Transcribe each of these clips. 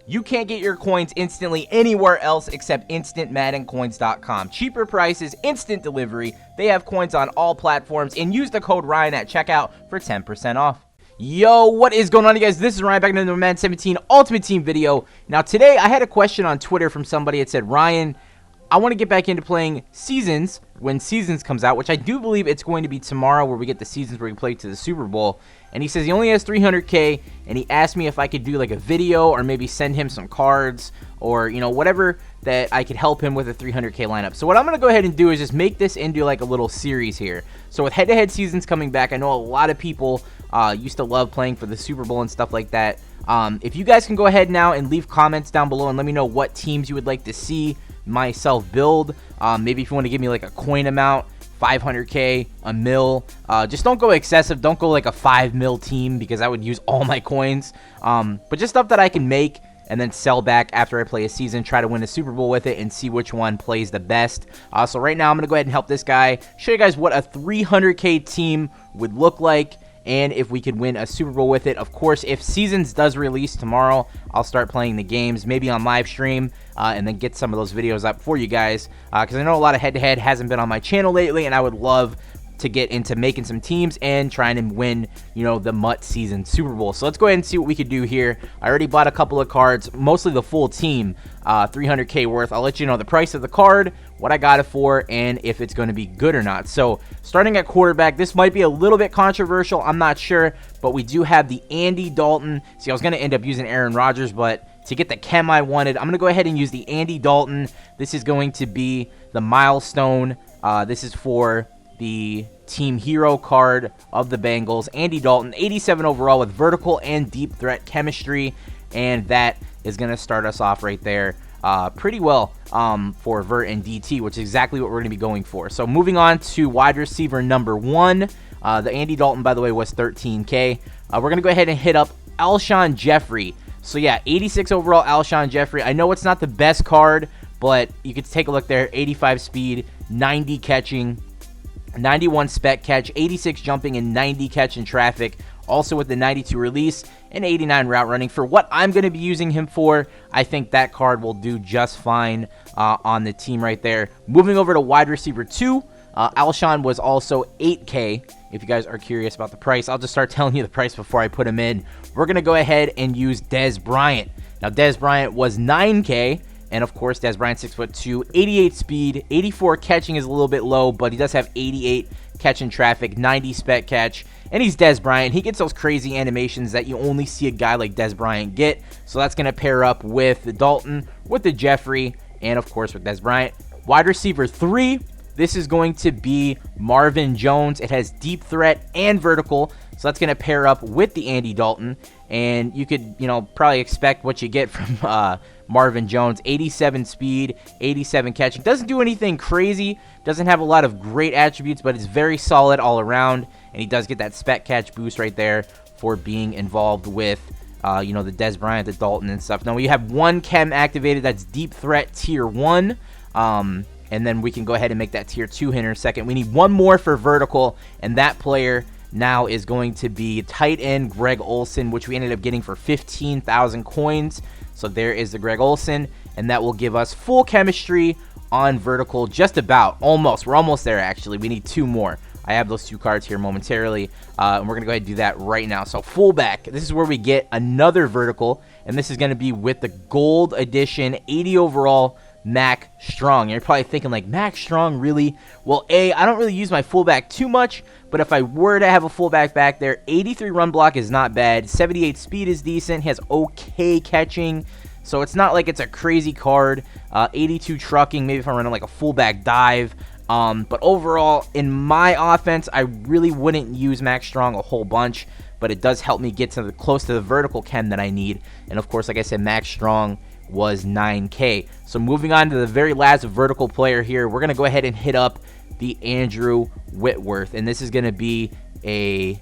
You can't get your coins instantly anywhere else except InstantMaddenCoins.com. Cheaper prices, instant delivery. They have coins on all platforms, and use the code Ryan at checkout for 10% off. Yo, what is going on, you guys? This is Ryan back in the Madden 17 Ultimate Team video. Now, today I had a question on Twitter from somebody that said, Ryan, I want to get back into playing Seasons when Seasons comes out, which I do believe it's going to be tomorrow where we get the Seasons where we play to the Super Bowl. And he says he only has 300K, and he asked me if I could do like a video or maybe send him some cards or, you know, whatever that I could help him with a 300K lineup. So what I'm going to go ahead and do is just make this into like a little series here. So with head-to-head seasons coming back, I know a lot of people used to love playing for the Super Bowl and stuff like that. If you guys can go ahead now and leave comments down below and let me know what teams you would like to see myself build. Maybe if you want to give me like a coin amount, 500K, a mil. Just don't go excessive. Don't go like a 5 mil team because I would use all my coins. But just stuff that I can make and then sell back after I play a season, try to win a Super Bowl with it, and see which one plays the best. So right now I'm going to go ahead and help this guy, show you guys what a 300K team would look like, and if we could win a Super Bowl with it. Of course, if Seasons does release tomorrow, I'll start playing the games, maybe on live stream, and then get some of those videos up for you guys, because I know a lot of head-to-head hasn't been on my channel lately, and I would love to get into making some teams and trying to win, you know, the MUT Season Super Bowl. So let's go ahead and see what we could do here. I already bought a couple of cards, mostly the full team, 300K worth. I'll let you know the price of the card, what I got it for, and if it's going to be good or not. So starting at quarterback, this might be a little bit controversial, I'm not sure, but we do have the Andy Dalton. See, I was going to end up using Aaron Rodgers, but to get the chem I wanted, I'm going to go ahead and use the Andy Dalton. This is going to be the milestone. This is for the team hero card of the Bengals. Andy Dalton, 87 overall with vertical and deep threat chemistry, and that is going to start us off right there pretty well for vert and DT, which is exactly what we're going to be going for. So moving on to wide receiver number 1. The Andy Dalton, by the way, was 13K. We're going to go ahead and hit up Alshon Jeffrey. So yeah, 86 overall Alshon Jeffrey. I know it's not the best card, but you could take a look there. 85 speed, 90 catching, 91 spec catch, 86 jumping, and 90 catch in traffic. Also with the 92 release and 89 route running. For what I'm going to be using him for, I think that card will do just fine on the team right there. Moving over to wide receiver 2, Alshon was also 8K. If you guys are curious about the price, I'll just start telling you the price before I put him in. We're going to go ahead and use Dez Bryant. Now, Dez Bryant was 9K. And of course, Dez Bryant, 6'2", 88 speed, 84 catching is a little bit low, but he does have 88 catch in traffic, 90 spec catch, and he's Dez Bryant. He gets those crazy animations that you only see a guy like Dez Bryant get. So that's going to pair up with the Dalton, with the Jeffrey, and of course with Dez Bryant. Wide receiver 3, this is going to be Marvin Jones. It has deep threat and vertical, so that's going to pair up with the Andy Dalton. And you could, you know, probably expect what you get from Marvin Jones. 87 speed, 87 catching. Doesn't do anything crazy. Doesn't have a lot of great attributes, but it's very solid all around. And he does get that spec catch boost right there for being involved with, you know, the Dez Bryant, the Dalton, and stuff. Now, we have one chem activated. That's deep threat tier 1. And then we can go ahead and make that tier 2 here in a second. We need one more for vertical, and that player now is going to be tight end Greg Olsen, which we ended up getting for 15,000 coins. So there is the Greg Olsen, and that will give us full chemistry on vertical, just about, almost. We're almost there, actually. We need 2 more. I have those 2 cards here momentarily, and we're going to go ahead and do that right now. So fullback, this is where we get another vertical, and this is going to be with the gold edition, 80 overall Mac Strong. You're probably thinking, like, Mac Strong, really? Well, I don't really use my fullback too much, but if I were to have a fullback back there, 83 run block is not bad. 78 speed is decent. He has okay catching, so it's not like it's a crazy card. 82 trucking, maybe if I'm running like a fullback dive. But overall, in my offense, I really wouldn't use Mac Strong a whole bunch, but it does help me get to close to the vertical chem that I need. And of course, like I said, Mac Strong was 9K. So moving on to the very last vertical player here, we're going to go ahead and hit up the Andrew Whitworth, and this is going to be a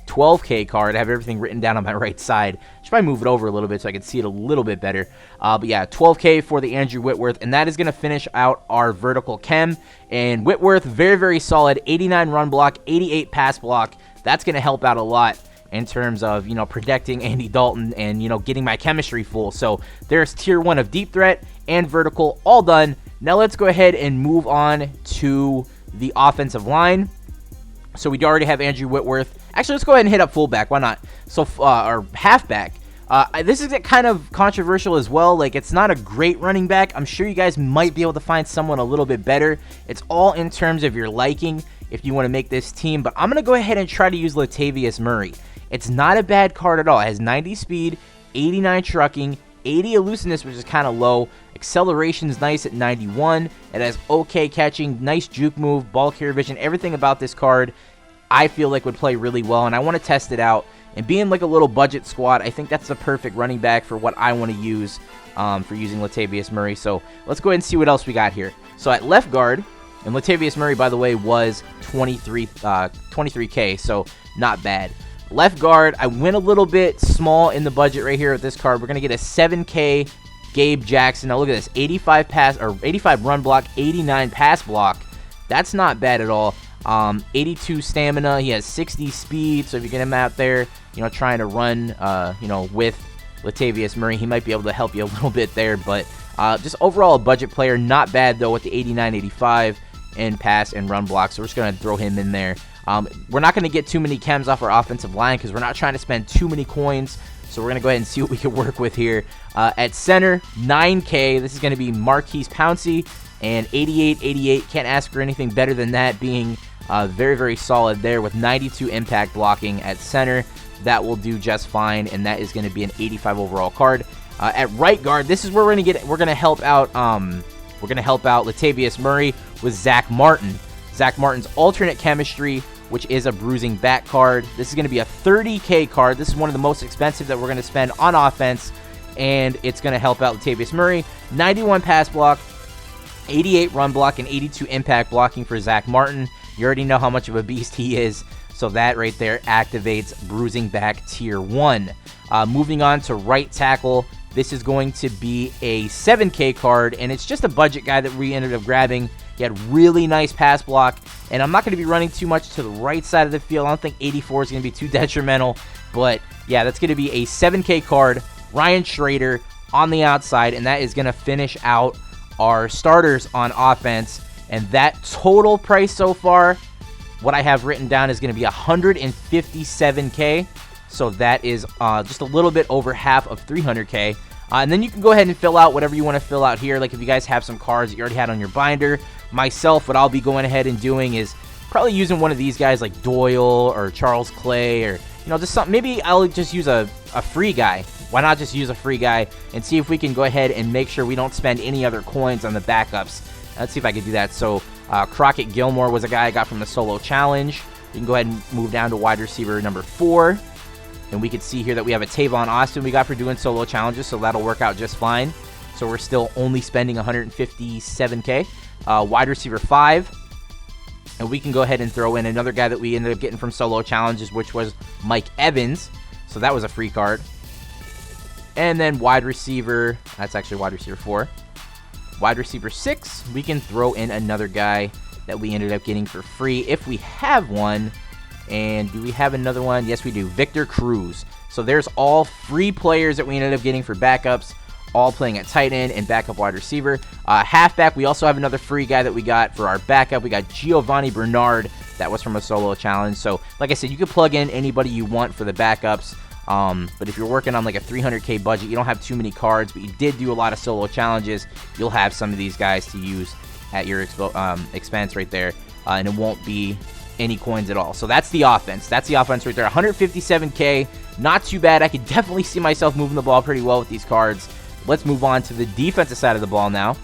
12K card. I have everything written down on my right side. Should probably move it over a little bit so I can see it a little bit better. But yeah, 12K for the Andrew Whitworth, and that is going to finish out our vertical chem. And Whitworth, very, very solid. 89 run block, 88 pass block. That's going to help out a lot. in terms of, you know, protecting Andy Dalton and, you know, getting my chemistry full. So there's tier 1 of deep threat and vertical all done. Now let's go ahead and move on to the offensive line. So we already have Andrew Whitworth. Actually, let's go ahead and hit up fullback. Why not? So, or halfback. This is kind of controversial as well. Like, it's not a great running back. I'm sure you guys might be able to find someone a little bit better. It's all in terms of your liking if you want to make this team. But I'm going to go ahead and try to use Latavius Murray. It's not a bad card at all. It has 90 speed, 89 trucking, 80 elusiveness, which is kind of low. Acceleration is nice at 91. It has okay catching, nice juke move, ball carrier vision. Everything about this card I feel like would play really well, and I want to test it out. And being like a little budget squad, I think that's the perfect running back for what I want to use for using Latavius Murray. So let's go ahead and see what else we got here. So at left guard, and Latavius Murray, by the way, was 23K, so not bad. Left guard, I went a little bit small in the budget right here with this card. We're going to get a 7K Gabe Jackson. Now look at this, 85 run block, 89 pass block. That's not bad at all. 82 stamina. He has 60 speed. So if you get him out there, you know, trying to run, you know, with Latavius Murray, he might be able to help you a little bit there. But just overall a budget player, not bad though with the 89, 85 in pass and run block. So we're just gonna throw him in there. We're not going to get too many chems off our offensive line because we're not trying to spend too many coins. So we're going to go ahead and see what we can work with here. At center, 9K. This is going to be Marquise Pouncey. And 88. Can't ask for anything better than that, being very, very solid there with 92 impact blocking at center. That will do just fine, and that is going to be an 85 overall card. At right guard, this is where we're going to help out Latavius Murray with Zach Martin. Zach Martin's alternate chemistry, which is a bruising back card. This is going to be a 30K card. This is one of the most expensive that we're going to spend on offense, and it's going to help out Latavius Murray. 91 pass block, 88 run block, and 82 impact blocking for Zach Martin. You already know how much of a beast he is, so that right there activates bruising back tier 1. Moving on to right tackle, this is going to be a 7K card, and it's just a budget guy that we ended up grabbing. He had really nice pass block, and I'm not going to be running too much to the right side of the field. I don't think 84 is going to be too detrimental, but yeah, that's going to be a 7K card, Ryan Schrader on the outside, and that is going to finish out our starters on offense. And that total price so far, what I have written down, is going to be 157K, so that is just a little bit over half of 300K. And then you can go ahead and fill out whatever you want to fill out here. Like if you guys have some cards that you already had on your binder. Myself, what I'll be going ahead and doing is probably using one of these guys like Doyle or Charles Clay, or, you know, just something. Maybe I'll just use a free guy. Why not just use a free guy and see if we can go ahead and make sure we don't spend any other coins on the backups. Let's see if I can do that. So Crockett Gilmore was a guy I got from the solo challenge. You can go ahead and move down to wide receiver number 4. And we can see here that we have a Tavon Austin we got for doing solo challenges, so that'll work out just fine. So we're still only spending 157K. Wide receiver 5. And we can go ahead and throw in another guy that we ended up getting from solo challenges, which was Mike Evans. So that was a free card. And then wide receiver, that's actually wide receiver 4. Wide receiver 6, we can throw in another guy that we ended up getting for free if we have one. And do we have another one? Yes, we do. Victor Cruz. So there's all free players that we ended up getting for backups, all playing at tight end and backup wide receiver. Halfback, we also have another free guy that we got for our backup. We got Giovanni Bernard. That was from a solo challenge. So, like I said, you can plug in anybody you want for the backups. But if you're working on like a 300K budget, you don't have too many cards, but you did do a lot of solo challenges, you'll have some of these guys to use at your expense right there. And it won't be any coins at all. So that's the offense. That's the offense right there. 157K, not too bad. I could definitely see myself moving the ball pretty well with these cards. Let's move on to the defensive side of the ball now.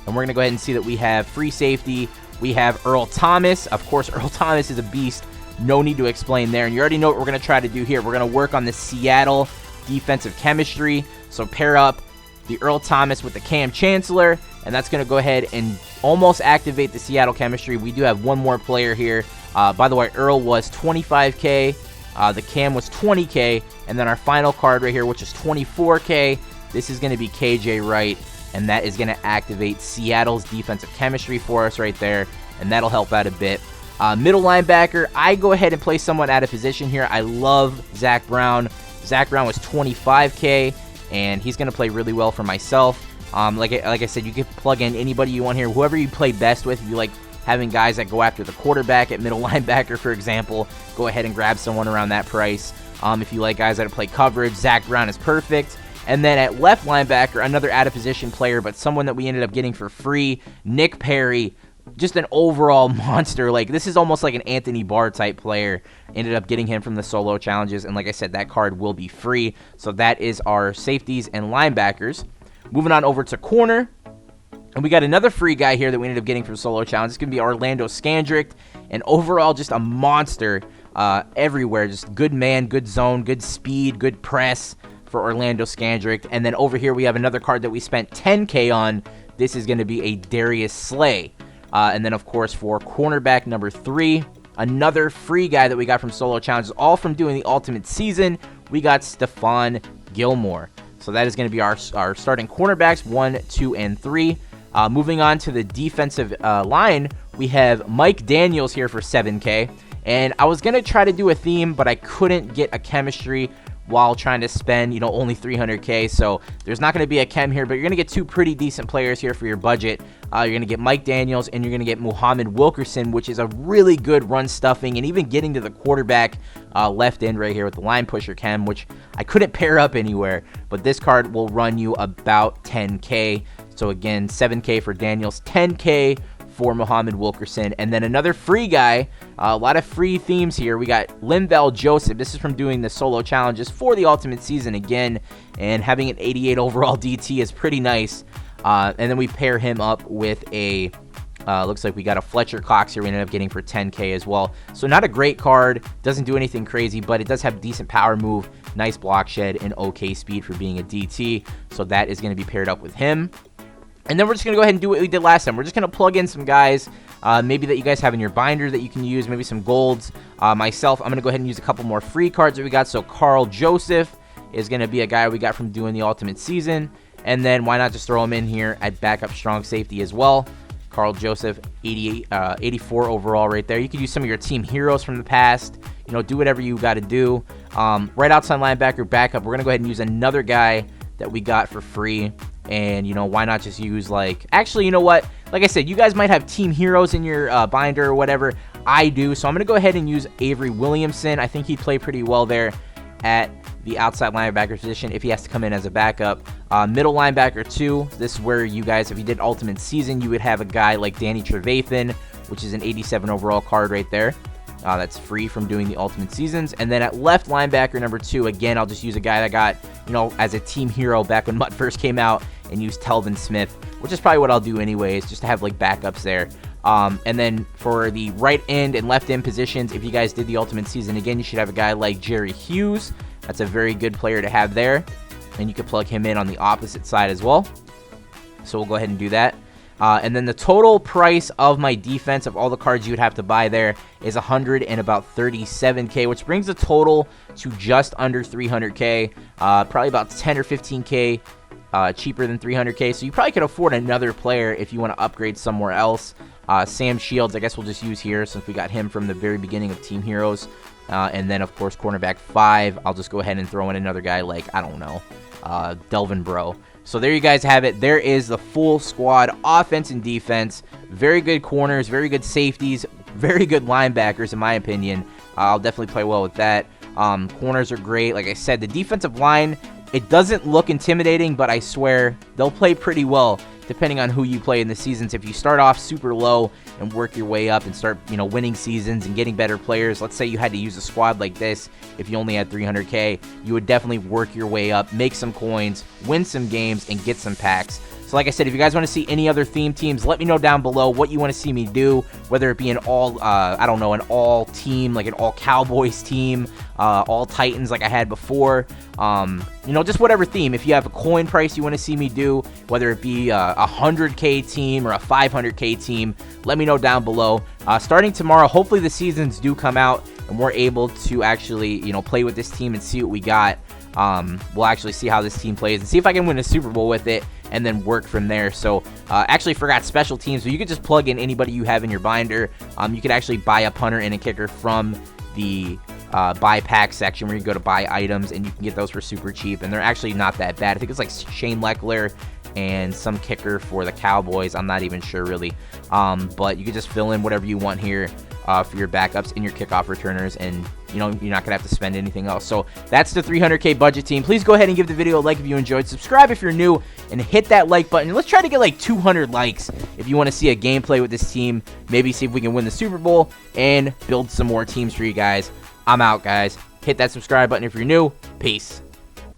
And we're going to go ahead and see that we have free safety. We have Earl Thomas. Of course, Earl Thomas is a beast. No need to explain there. And you already know what we're going to try to do here. We're going to work on the Seattle defensive chemistry. So pair up the Earl Thomas with the Cam Chancellor, and that's going to go ahead and almost activate the Seattle chemistry. We do have one more player here. By the way, Earl was 25K. The Cam was 20K. And then our final card right here, which is 24K. This is going to be KJ Wright, and that is going to activate Seattle's defensive chemistry for us right there, and that'll help out a bit. Middle linebacker, I go ahead and play someone out of position here. I love Zach Brown. Zach Brown was 25K, and he's going to play really well for myself. Like I said, you can plug in anybody you want here, whoever you play best with. If you like having guys that go after the quarterback at middle linebacker, for example, go ahead and grab someone around that price. If you like guys that play coverage, Zach Brown is perfect. And then at left linebacker, another out-of-position player, but someone that we ended up getting for free, Nick Perry. Just an overall monster. Like, this is almost like an Anthony Barr type player. Ended up getting him from the solo challenges, and like I said, that card will be free. So that is our safeties and linebackers. Moving on over to corner. And we got another free guy here that we ended up getting from solo challenge. It's going to be Orlando Scandrick. And overall, just a monster everywhere. Just good man, good zone, good speed, good press for Orlando Scandrick. And then over here, we have another card that we spent 10K on. This is going to be a Darius Slay. And then, of course, for cornerback number 3, another free guy that we got from solo challenges, all from doing the Ultimate Season. We got Stephon Gilmore. So that is going to be our starting cornerbacks, 1, 2, and 3. Moving on to the defensive line, we have Mike Daniels here for 7K. And I was going to try to do a theme, but I couldn't get a chemistry while trying to spend, only 300K. So there's not going to be a chem here, but you're going to get 2 pretty decent players here for your budget. You're going to get Mike Daniels, and you're going to get Muhammad Wilkerson, which is a really good run stuffing, and even getting to the quarterback left end right here with the line pusher chem, which I couldn't pair up anywhere. But this card will run you about 10K. So again, 7K for Daniels, 10K for Muhammad Wilkerson. And then another free guy, a lot of free themes here. We got Linval Joseph. This is from doing the solo challenges for the Ultimate Season again, and having an 88 overall DT is pretty nice. And then we pair him up with a looks like we got a Fletcher Cox here we ended up getting for 10K as well. So not a great card, doesn't do anything crazy, but it does have decent power move, nice block shed, and okay speed for being a DT. So that is going to be paired up with him. And then we're just going to go ahead and do what we did last time. We're just going to plug in some guys, maybe that you guys have in your binder that you can use, maybe some golds. Myself, I'm going to go ahead and use a couple more free cards that we got. So Carl Joseph is going to be a guy we got from doing the Ultimate Season. And then why not just throw him in here at backup strong safety as well. Carl Joseph, 84 overall right there. You could use some of your team heroes from the past. Do whatever you got to do. Right outside linebacker, backup. We're going to go ahead and use another guy that we got for free. And, why not just use, actually, you know what? Like I said, you guys might have team heroes in your binder or whatever. I do. So I'm going to go ahead and use Avery Williamson. I think he'd play pretty well there at the outside linebacker position if he has to come in as a backup. Middle linebacker 2. This is where you guys, if you did Ultimate Season, you would have a guy like Danny Trevathan, which is an 87 overall card right there. That's free from doing the Ultimate Seasons. And then at left linebacker number 2, again, I'll just use a guy that got, as a team hero back when MUT first came out, and use Telvin Smith, which is probably what I'll do anyways, just to have backups there. And then for the right end and left end positions, if you guys did the Ultimate Season, again, you should have a guy like Jerry Hughes. That's a very good player to have there. And you could plug him in on the opposite side as well. So we'll go ahead and do that. And then the total price of my defense of all the cards you would have to buy there is $137K, which brings the total to just under 300K, probably about 10 or 15K cheaper than 300K. So you probably could afford another player if you want to upgrade somewhere else. Sam Shields, I guess we'll just use here since we got him from the very beginning of Team Heroes. And then, of course, cornerback 5, I'll just go ahead and throw in another guy like, I don't know, Delvin Breaux. So there you guys have it. There is the full squad, offense and defense. Very good corners, very good safeties, very good linebackers, in my opinion. I'll definitely play well with that. Corners are great. Like I said, the defensive line, it doesn't look intimidating, but I swear they'll play pretty well depending on who you play in the seasons. If you start off super low and work your way up and start, winning seasons and getting better players, let's say you had to use a squad like this, if you only had 300K, you would definitely work your way up, make some coins, win some games, and get some packs. So like I said, if you guys want to see any other theme teams, let me know down below what you want to see me do, whether it be an all, an all team, like an all Cowboys team, all Titans like I had before, just whatever theme. If you have a coin price you want to see me do, whether it be a 100K team or a 500K team, let me know down below. Starting tomorrow, hopefully the seasons do come out and we're able to actually, play with this team and see what we got. we'll actually see how this team plays and see if I can win a Super Bowl with it and then work from there. So actually forgot special teams, so you could just plug in anybody you have in your binder. You could actually buy a punter and a kicker from the buy pack section where you go to buy items, and you can get those for super cheap, and they're actually not that bad. I think it's like Shane Leckler and some kicker for the Cowboys. I'm not even sure really, but you can just fill in whatever you want here for your backups and your kickoff returners, and you know, you're not gonna have to spend anything else. So that's the 300K budget team. Please go ahead and give the video a like if you enjoyed, subscribe if you're new, and hit that like button. Let's try to get like 200 likes if you want to see a gameplay with this team, maybe see if we can win the Super Bowl and build some more teams for you guys. I'm out, guys. Hit that subscribe button if you're new. Peace.